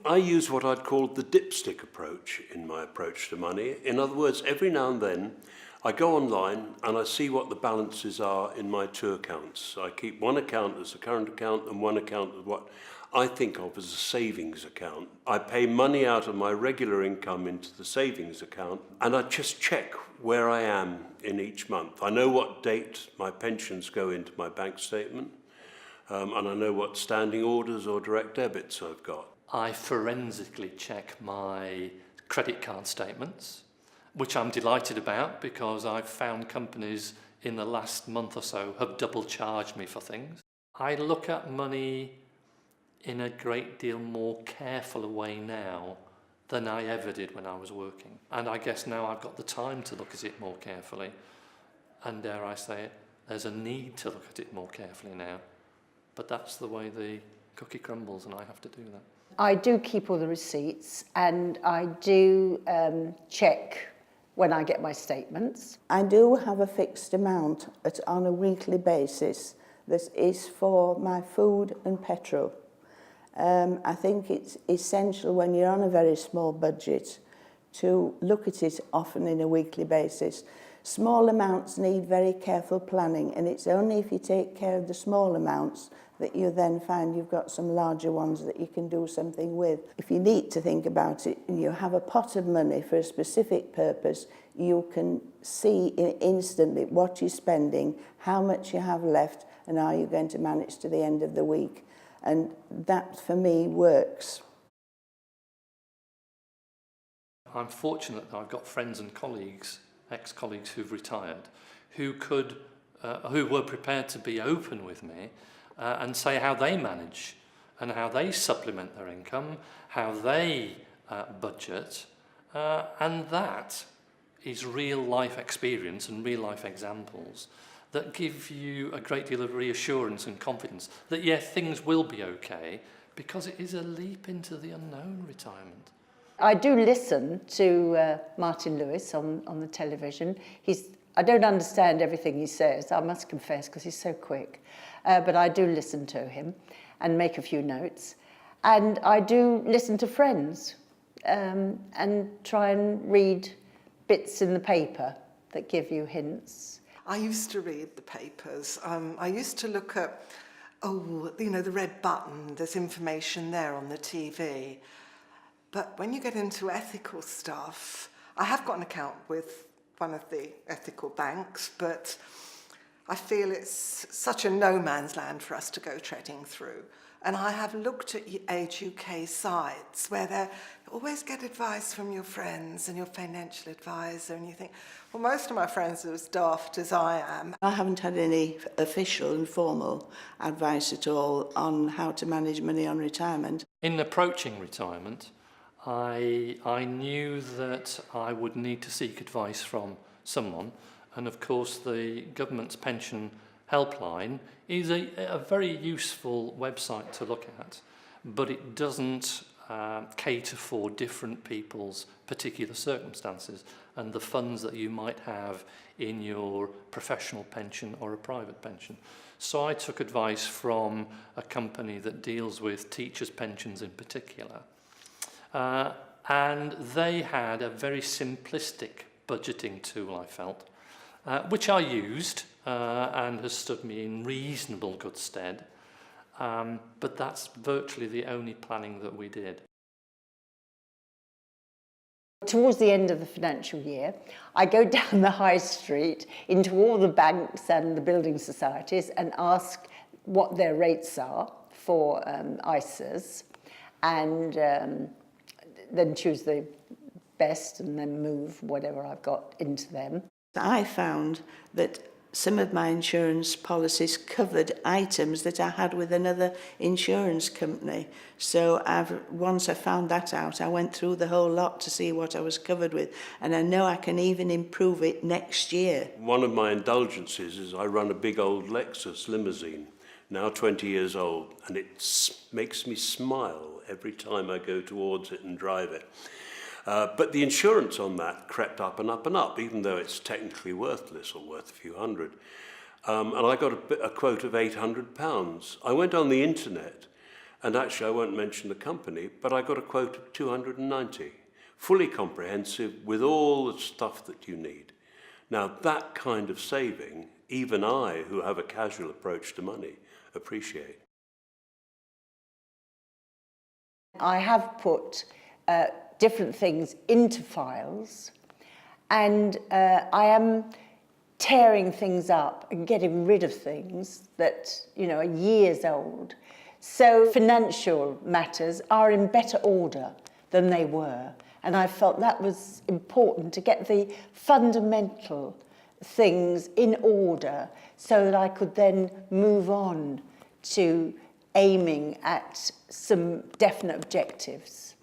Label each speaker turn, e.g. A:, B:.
A: I use what I'd call the dipstick approach in my approach to money. In other words, every now and then I go online and I see what the balances are in my two accounts. I keep one account as a current account and one account as what I think of as a savings account. I pay money out of my regular income into the savings account and I just check where I am in each month. I know what date my pensions go into my bank statement, and I know what standing orders or direct debits I've got.
B: I forensically check my credit card statements, which I'm delighted about because I've found companies in the last month or so have double charged me for things. I look at money in a great deal more careful a way now than I ever did when I was working. And I guess now I've got the time to look at it more carefully. And dare I say it, there's a need to look at it more carefully now. But that's the way the cookie crumbles and I have to do that.
C: I do keep all the receipts and I do check when I get my statements.
D: I do have a fixed amount on a weekly basis that is for my food and petrol. I think it's essential when you're on a very small budget to look at it often in a weekly basis. Small amounts need very careful planning, and it's only if you take care of the small amounts that you then find you've got some larger ones that you can do something with. If you need to think about it and you have a pot of money for a specific purpose, you can see instantly what you're spending, how much you have left, and how you're going to manage to the end of the week. And that, for me, works.
B: I'm fortunate that I've got friends and colleagues, ex-colleagues who've retired, who were prepared to be open with me and say how they manage and how they supplement their income, how they budget, and that is real life experience and real life examples that give you a great deal of reassurance and confidence that, yeah, things will be okay, because it is a leap into the unknown, retirement.
C: I do listen to Martin Lewis on the television. I don't understand everything he says, I must confess, because he's so quick. But I do listen to him and make a few notes. And I do listen to friends and try and read bits in the paper that give you hints.
E: I used to read the papers. I used to look at, the red button, there's information there on the TV. But when you get into ethical stuff, I have got an account with one of the ethical banks, but I feel it's such a no man's land for us to go treading through. And I have looked at Age UK sites where they always get advice from your friends and your financial advisor, and you think, well, most of my friends are as daft as I am.
D: I haven't had any official and formal advice at all on how to manage money on retirement.
B: In approaching retirement, I knew that I would need to seek advice from someone, and of course the government's pension helpline is a very useful website to look at, but it doesn't cater for different people's particular circumstances and the funds that you might have in your professional pension or a private pension. So I took advice from a company that deals with teachers' pensions in particular. And they had a very simplistic budgeting tool, I felt, which I used and has stood me in reasonable good stead. But that's virtually the only planning that we did.
C: Towards the end of the financial year, I go down the high street into all the banks and the building societies and ask what their rates are for ISAs, and then choose the best and then move whatever I've got into them.
D: I found that some of my insurance policies covered items that I had with another insurance company. So once I found that out, I went through the whole lot to see what I was covered with, and I know I can even improve it next year.
A: One of my indulgences is I run a big old Lexus limousine, now 20 years old, and it makes me smile every time I go towards it and drive it. But the insurance on that crept up and up and up, even though it's technically worthless or worth a few hundred. And I got a quote of £800. I went on the internet And actually, I won't mention the company, but I got a quote of 290, fully comprehensive with all the stuff that you need. Now, that kind of saving, even I, who have a casual approach to money, appreciate.
C: I have put different things into files, and I am tearing things up and getting rid of things that, you know, are years old. So financial matters are in better order than they were. And I felt that was important to get the fundamental things in order so that I could then move on to aiming at some definite objectives.